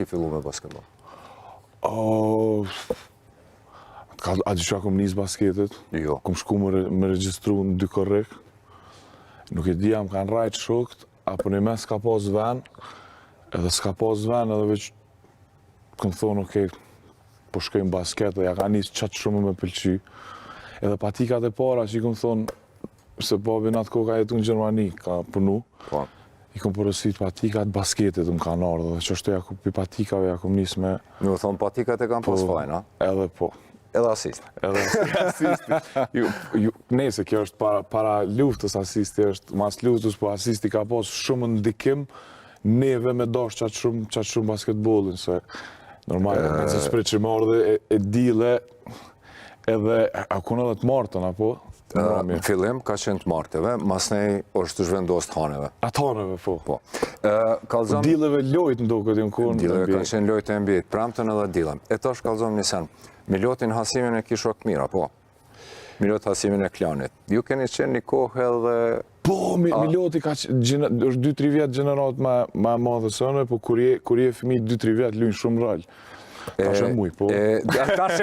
i fillu me basketbol? A di që akom njës basketit? Jo. Kom shku me regjistru në 2 korrik. Nuk e di jam kanë rajt shokt, apo në mes s'ka pas ven, edhe s'ka pas ven edhe veç këm thonë, okej, po shkojmë basket, dhe ja ka njës qatë shumë me pëlqy. Edhe patikat e para që i këm thonë, se babi në atë kohë ka jetu në Gjermani, ka punu. Po. I kom përësit patikat basketit më kanë ardhë, dhe që është ja ku pi patikave ja kom njës me... Në thonë patikat e kam pas fajn, a? Edhe po. Edhe asist. Edhe asisti. Nese, kjo është para luftës asisti, është mas luftës, po asisti ka pas shumë ndikim neve me dash qatë shumë basketbolin, se normal, nëse shprej që marrë e dile edhe, a kun edhe të martën, apo? Në fillim ka qenë të marteve, mas nej është të zhvendos të haneve. Atë haneve, po. Po. Kalzom... Dileve lojt në do këtë në kohën. Dileve kanë qenë lojt të NBA-t, pramtën edhe dilem. E tash kalzom një sen, Milotin Hasimin e kishok mira, po. Milot Hasimin e Klanit. Ju keni qenë një kohë edhe... Po, Miloti ka është 2-3 vjetë gjenerat ma madhe sënë, po kur je fëmi 2-3 vjetë lujnë shumë rëllë. Ka shumë muj, po. Ka shumë